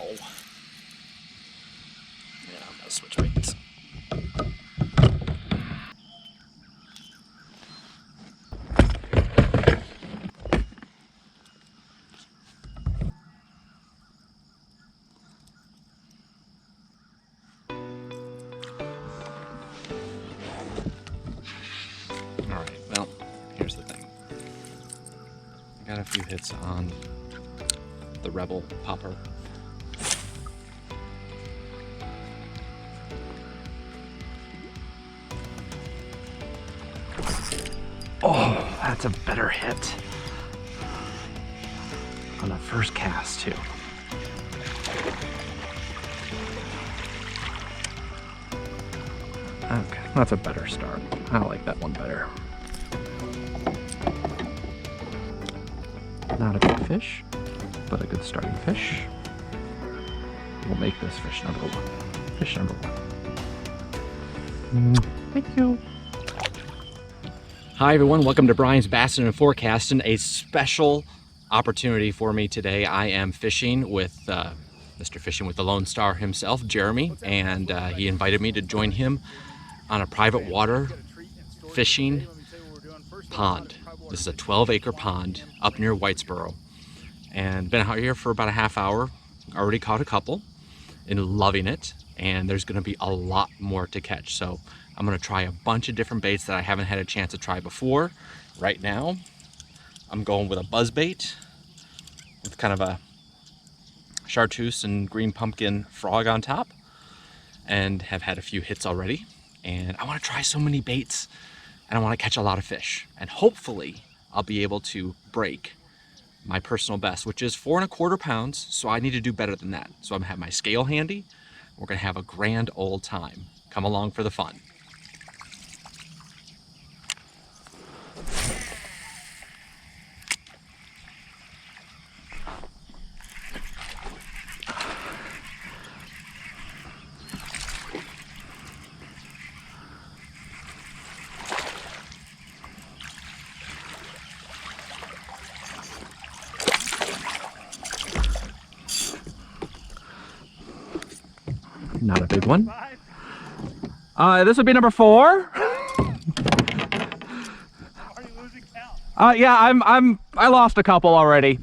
Yeah, I'm gonna switch baits. Alright, well, here's the thing. I got a few hits on the Rebel popper. Oh, that's a better hit. On the first cast, too. Okay, that's a better start. I like that one better. Not a big fish, but a good starting fish. We'll make this fish number one. Fish number one. Thank you. Hi everyone, welcome to Brian's Bassin' and Forecasting. A special opportunity for me today. I am fishing with Mr. Fishing with the Lone Star himself, Jeremy, and he invited me to join him on a private water fishing pond. This is a 12-acre pond up near Whitesboro, and been out here for about a half hour. Already caught a couple and loving it, and there's going to be a lot more to catch. So I'm going to try a bunch of different baits that I haven't had a chance to try before. Right now I'm going with a buzzbait with kind of a chartreuse and green pumpkin frog on top, and have had a few hits already. And I want to try so many baits, and I want to catch a lot of fish, and hopefully I'll be able to break my personal best, which is 4¼ pounds. So I need to do better than that. So I'm gonna have my scale handy. We're gonna have a grand old time. Come along for the fun. Not a big one. This would be number 4. Are you losing count? Yeah, I lost a couple already.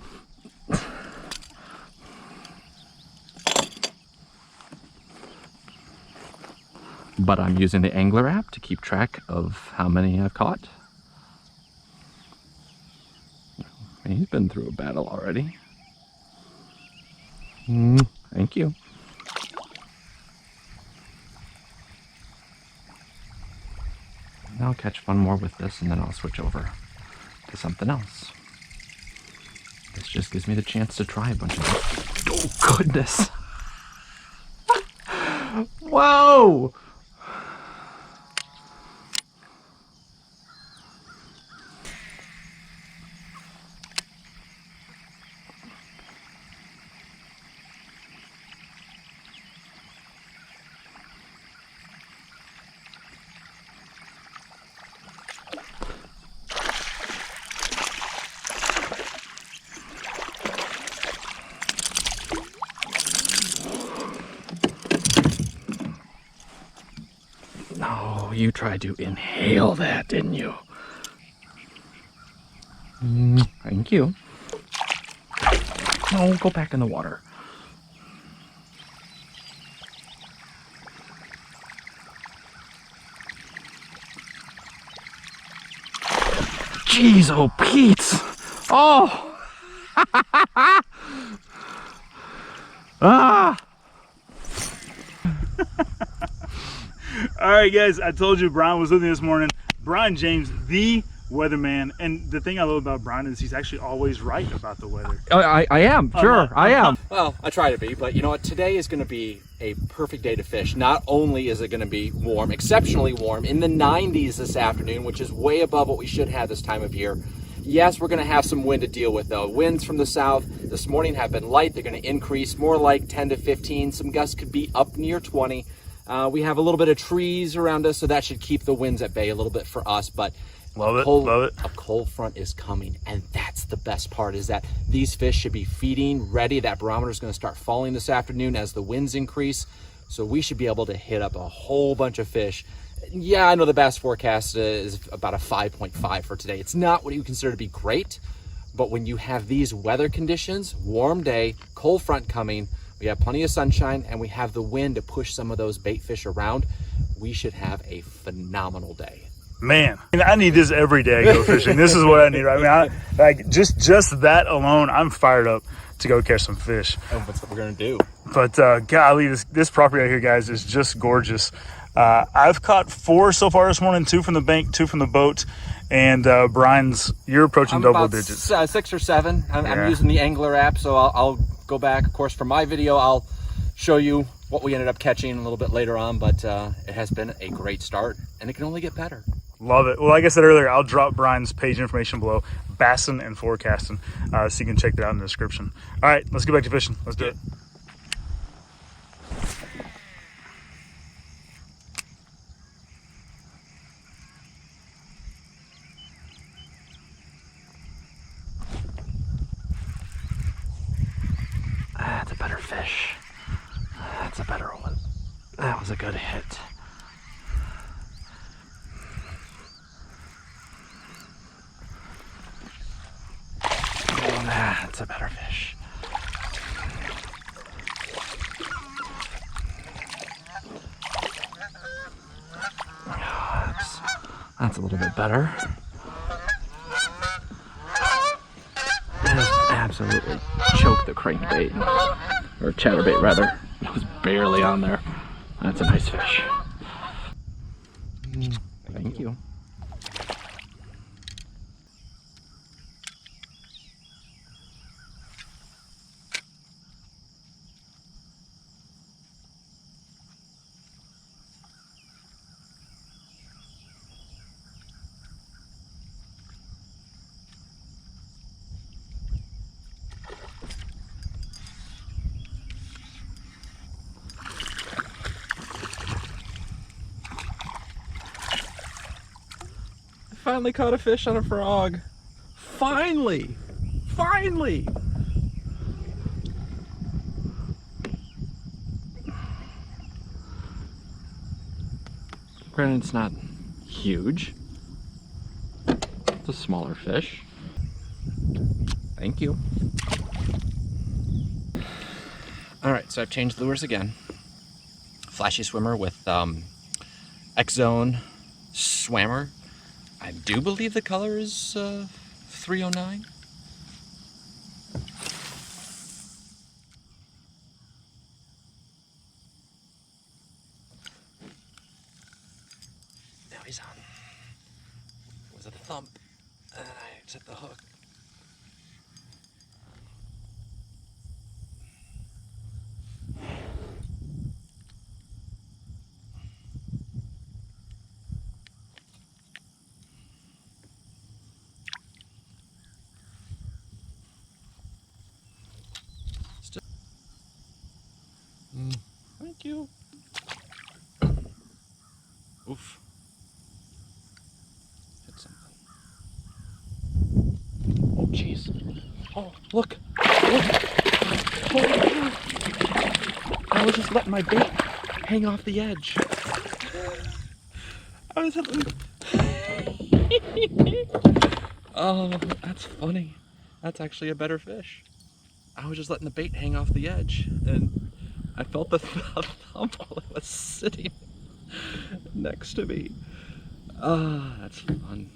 But I'm using the Angler app to keep track of how many I've caught. He's been through a battle already. Thank you. I'll catch one more with this, and then I'll switch over to something else. This just gives me the chance to try a bunch of it. Oh, goodness. Whoa! Oh, you tried to inhale that, didn't you? Thank you. No, go back in the water. Jeez, oh, Pete! Oh! Ah! All right, guys, I told you Brian was with me this morning. Brian James, the weatherman, and the thing I love about Brian is he's actually always right about the weather. I am, sure, I am. Well, I try to be, but you know what? Today is going to be a perfect day to fish. Not only is it going to be warm, exceptionally warm, in the 90s this afternoon, which is way above what we should have this time of year. Yes, we're going to have some wind to deal with, though. Winds from the south this morning have been light. They're going to increase more like 10 to 15. Some gusts could be up near 20. We have a little bit of trees around us, so that should keep the winds at bay a little bit for us. But Love it, love it. A cold front is coming, and that's the best part, is that these fish should be feeding ready. That barometer is going to start falling this afternoon as the winds increase, so we should be able to hit up a whole bunch of fish. Yeah, I know the bass forecast is about a 5.5 for today. It's not what you consider to be great, but when you have these weather conditions, warm day, cold front coming, we have plenty of sunshine, and we have the wind to push some of those bait fish around, we should have a phenomenal day. Man, I need this every day I go fishing. This is what I need. I mean, like just that alone, I'm fired up to go catch some fish. And that's what we're gonna do. But golly, this property out here, guys, is just gorgeous. I've caught 4 so far this morning, 2 from the bank, 2 from the boat, and Brian's, you're approaching double digits. 6 or 7. Yeah. I'm using the Angler app, so I'll go back. Of course, for my video, I'll show you what we ended up catching a little bit later on, but it has been a great start, and it can only get better. Love it. Well, like I said earlier, I'll drop Brian's page information below, Bassin and Forecasting, so you can check that out in the description. All right, let's get back to fishing. Let's do it. That's a better fish. That's a better one. That was a good hit. That's a better fish. That's a little bit better. That has absolutely choked the crankbait, or chatterbait rather. It was barely on there. That's a nice fish. Thank you. Finally caught a fish on a frog. Finally! Finally! Granted, it's not huge. It's a smaller fish. Thank you. All right, so I've changed lures again. Flashy swimmer with X-Zone Swammer. I do believe the color is 309. Now he's on. It was a thump, and I set the hook. Thank you. Oof. Hit something. Oh, jeez. Oh, look. Look. Holy cow. I was just letting my bait hang off the edge. I was Oh, that's funny. That's actually a better fish. I was just letting the bait hang off the edge, and I felt the thump while it was sitting next to me. Ah, that's fun.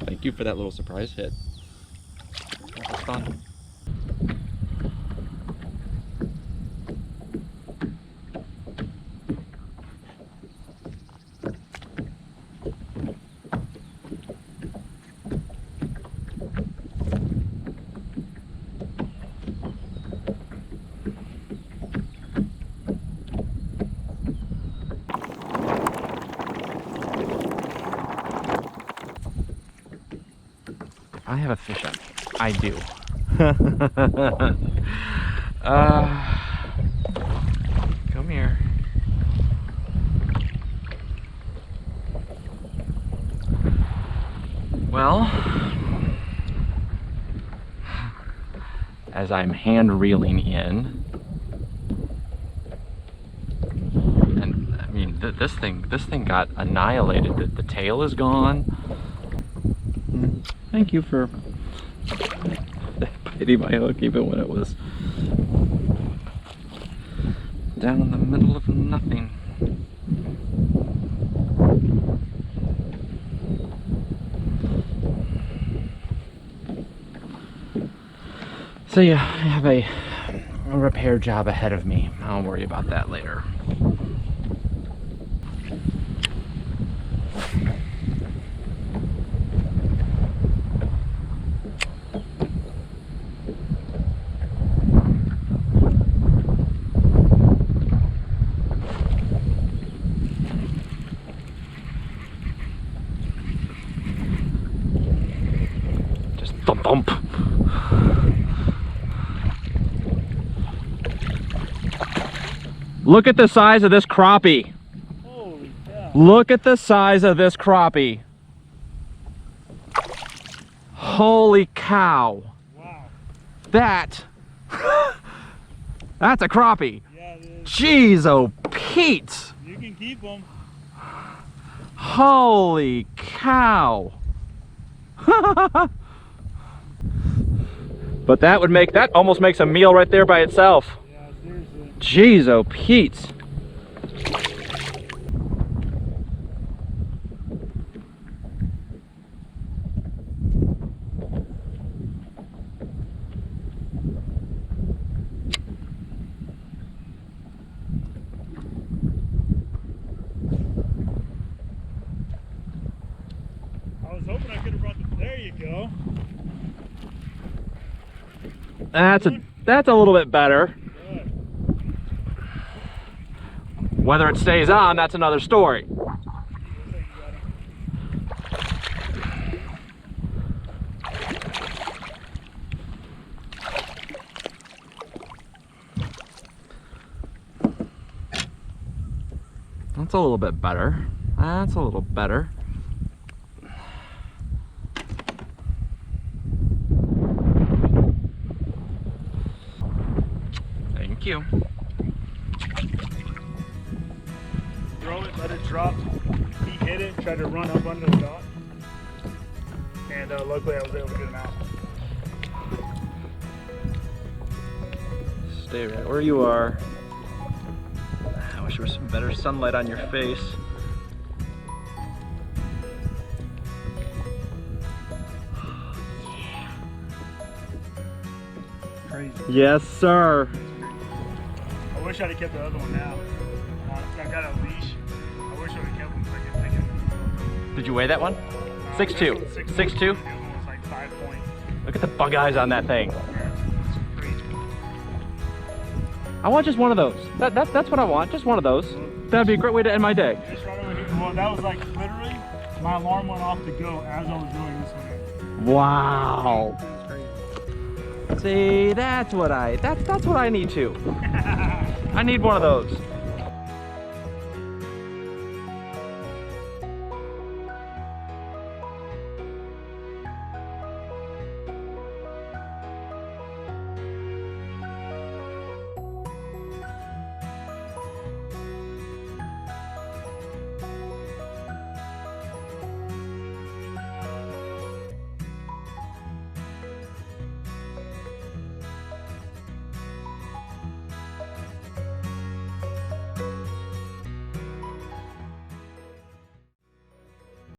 Thank you for that little surprise hit. That was fun. I have a fish on me. I do. Come here. Well, as I'm hand reeling in, and I mean this thing got annihilated. The tail is gone. Thank you for biting my hook even when it was down in the middle of nothing. So yeah, I have a repair job ahead of me. I'll worry about that later. Just thump thump. Look at the size of this crappie. Holy cow. Look at the size of this crappie. Holy cow. Wow. That's a crappie. Yeah, it is. Jeez, oh Pete. You can keep them. Holy cow. But that almost makes a meal right there by itself. Yeah, seriously. Jeez, oh Pete. I was hoping I could have brought the. There you go. That's a little bit better. Good. Whether it stays on, that's another story. Looks like you got him. That's a little bit better. That's a little better. Thank you. Throw it, let it drop. He hit it, tried to run up under the dock. And luckily I was able to get him out. Stay right where you are. I wish there was some better sunlight on your face. Crazy. Yes, sir. I wish I'd have kept the other one now. I got a leash. I wish I would have kept him so I could take it. Did you weigh that one? 6'2". 6'2"? The other one was like 5 point. Look at the bug eyes on that thing. Yeah, it's crazy. I want just one of those. That's what I want, just one of those. That'd be a great way to end my day. Just right over here. Well, that was like literally my alarm went off to go as I was doing this one. Wow. It was crazy. See, that's what I need too. I need one of those.